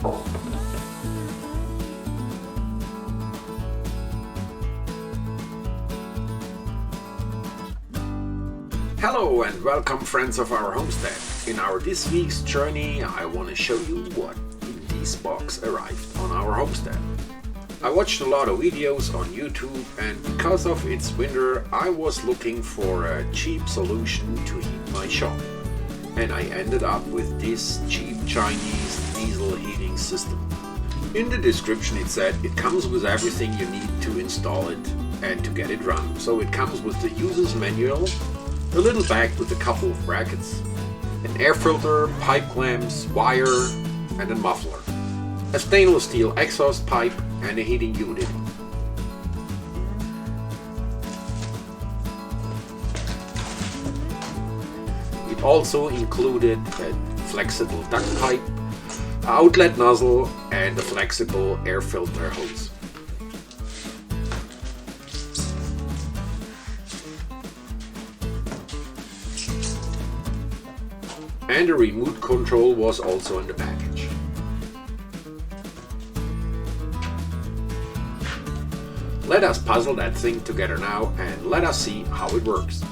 Hello and welcome friends of our homestead. In our this week's journey I want to show you what in this box arrived on our homestead. I watched a lot of videos on YouTube, and because of it's winter I was looking for a cheap solution to heat my shop. And I ended up with this cheap Chinese diesel heating system. In the description it said it comes with everything you need to install it and to get it run. So it comes with the user's manual, a little bag with a couple of brackets, an air filter, pipe clamps, wire and a muffler, a stainless steel exhaust pipe and a heating unit. It also included a flexible duct pipe, outlet nozzle and a flexible air filter hose. And a remote control was also in the package. Let us puzzle that thing together now and let us see how it works.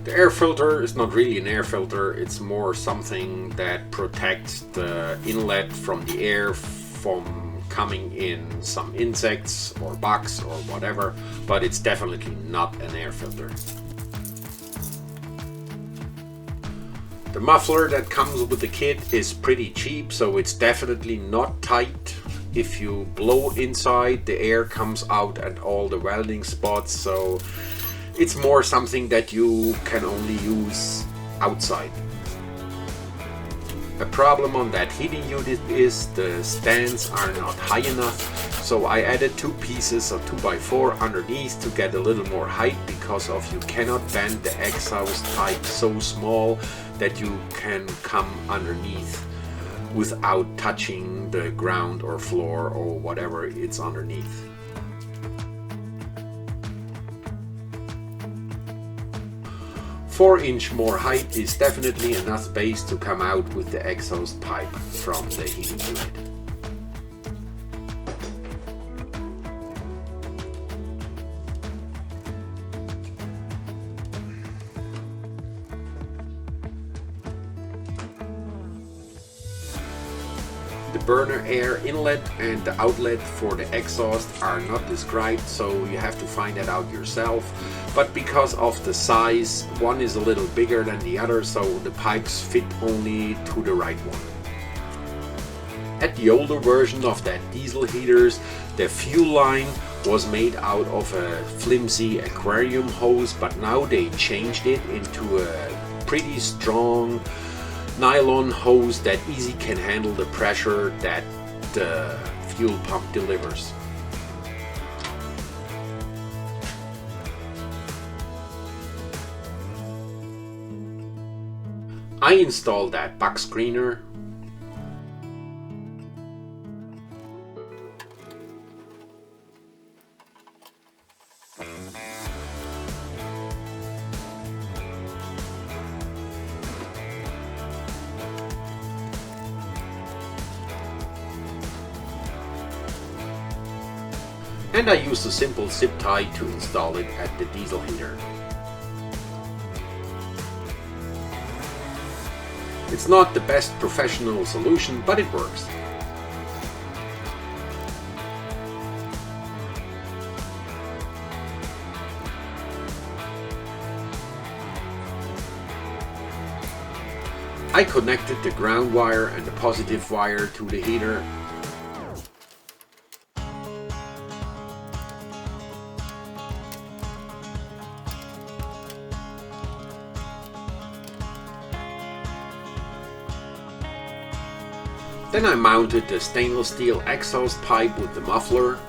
The air filter is not really an air filter, it's more something that protects the inlet from the air from coming in some insects or bugs or whatever, but it's definitely not an air filter. The muffler that comes with the kit is pretty cheap, so it's definitely not tight. If you blow inside, the air comes out at all the welding spots, so it's more something that you can only use outside. A problem on that heating unit is the stands are not high enough, so I added two pieces of 2x4 underneath to get a little more height, because of you cannot bend the exhaust pipe so small that you can come underneath without touching the ground or floor or whatever it's underneath. Four-inch more height is definitely enough space to come out with the exhaust pipe from the heating unit. The burner air inlet and the outlet for the exhaust are not described, so you have to find that out yourself. But because of the size, one is a little bigger than the other, so the pipes fit only to the right one. At the older version of that diesel heaters, the fuel line was made out of a flimsy aquarium hose, but now they changed it into a pretty strong nylon hose that easy can handle the pressure that the fuel pump delivers. I installed that bug screener. And I used a simple zip tie to install it at the diesel heater. It's not the best professional solution, but it works. I connected the ground wire and the positive wire to the heater. Then I mounted the stainless steel exhaust pipe with the muffler.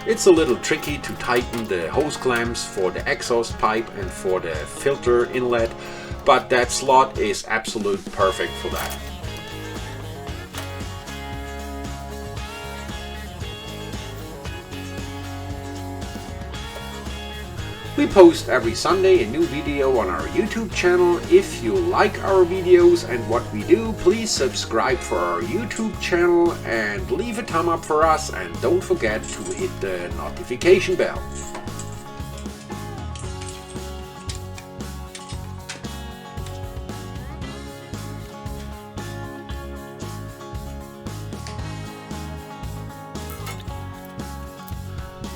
It's a little tricky to tighten the hose clamps for the exhaust pipe and for the filter inlet, but that slot is absolutely perfect for that. We post every Sunday a new video on our YouTube channel. If you like our videos and what we do, please subscribe for our YouTube channel and leave a thumb up for us, and don't forget to hit the notification bell.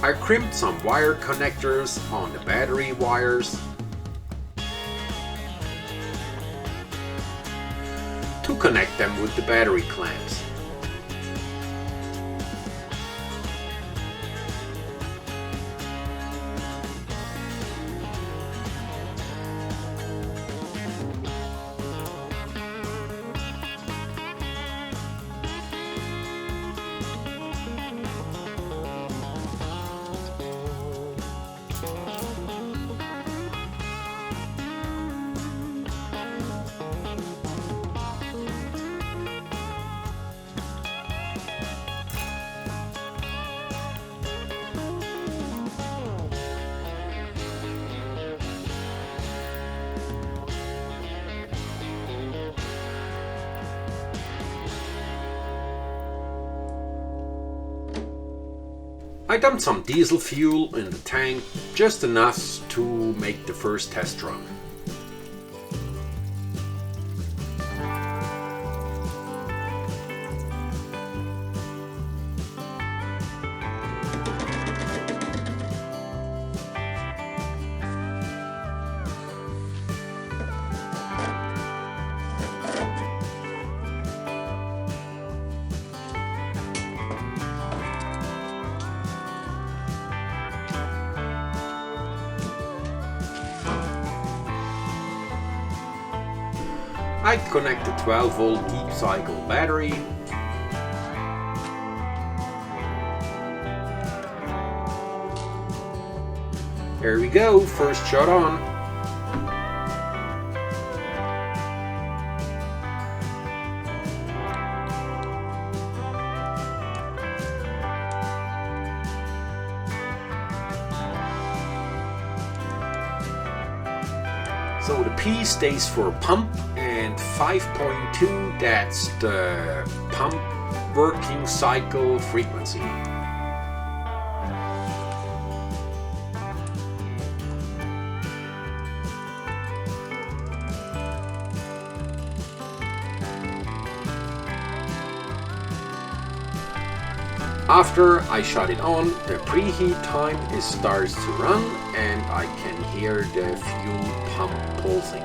I crimped some wire connectors on the battery wires to connect them with the battery clamps. I dumped some diesel fuel in the tank, just enough to make the first test run. I connect the 12 volt deep cycle battery. There we go, first shot on. So the P stays for pump, and 5.2, that's the pump working cycle frequency. After I shut it on, the preheat time starts to run and I can hear the fuel pump pulsing.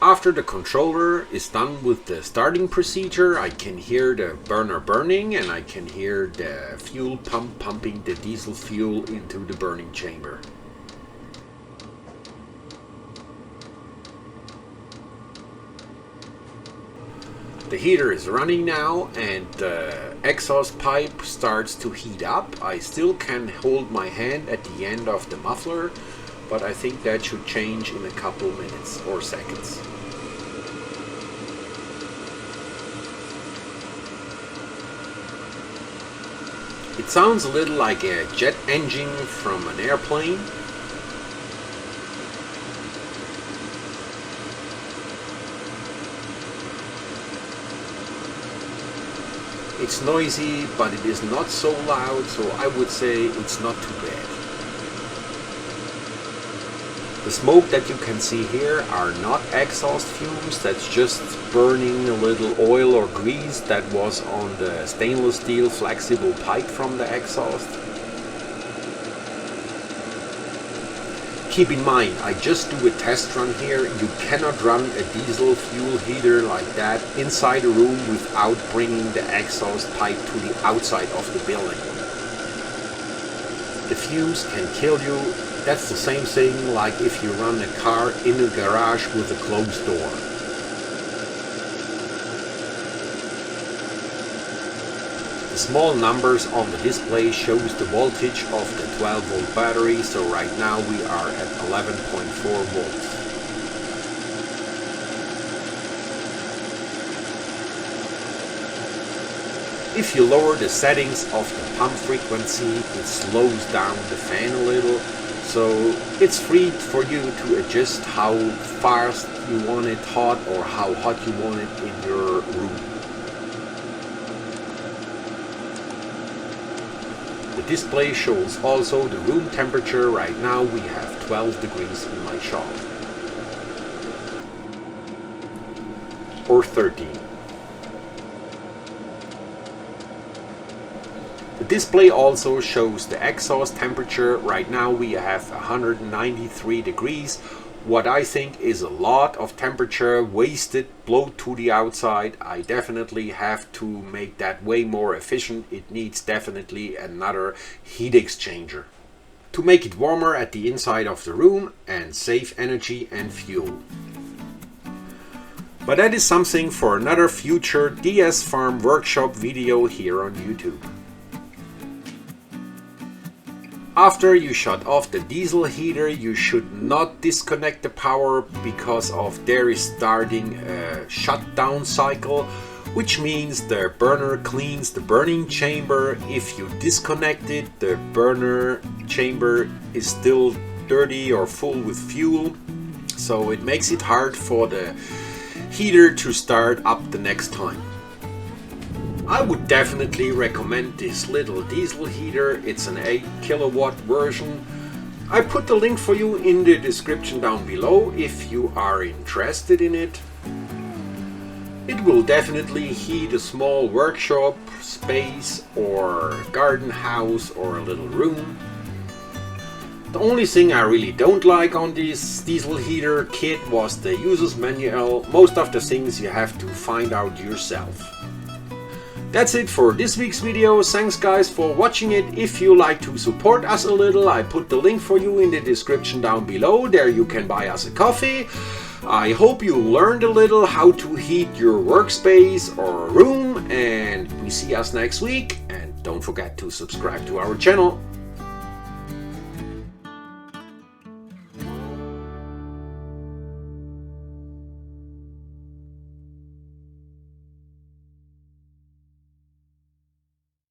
After the controller is done with the starting procedure, I can hear the burner burning and I can hear the fuel pump pumping the diesel fuel into the burning chamber. The heater is running now and the exhaust pipe starts to heat up. I still can hold my hand at the end of the muffler, but I think that should change in a couple minutes or seconds. It sounds a little like a jet engine from an airplane. It's noisy, but it is not so loud, so I would say it's not too bad. The smoke that you can see here are not exhaust fumes, that's just burning a little oil or grease that was on the stainless steel flexible pipe from the exhaust. Keep in mind, I just do a test run here. You cannot run a diesel fuel heater like that inside a room without bringing the exhaust pipe to the outside of the building. The fumes can kill you. That's the same thing like if you run a car in a garage with a closed door. The small numbers on the display shows the voltage of the 12 volt battery, so right now we are at 11.4 volts. If you lower the settings of the pump frequency, it slows down the fan a little, so it's free for you to adjust how fast you want it hot or how hot you want it in your room. The display shows also the room temperature. Right now we have 12 degrees in my shop. Or 13. The display also shows the exhaust temperature. Right now we have 193 degrees. What I think is a lot of temperature wasted, blown to the outside. I definitely have to make that way more efficient. It needs definitely another heat exchanger to make it warmer at the inside of the room and save energy and fuel. But that is something for another future DS Farm workshop video here on YouTube. After you shut off the diesel heater, you should not disconnect the power because of there is starting a shutdown cycle, which means the burner cleans the burning chamber. If you disconnect it, the burner chamber is still dirty or full with fuel, so it makes it hard for the heater to start up the next time. I would definitely recommend this little diesel heater. It's an 8 kilowatt version. I put the link for you in the description down below if you are interested in it. It will definitely heat a small workshop space or garden house or a little room. The only thing I really don't like on this diesel heater kit was the user's manual. Most of the things you have to find out yourself. That's it for this week's video. Thanks guys for watching it. If you like to support us a little, I put the link for you in the description down below. There you can buy us a coffee. I hope you learned a little how to heat your workspace or room, and we see us next week. And don't forget to subscribe to our channel.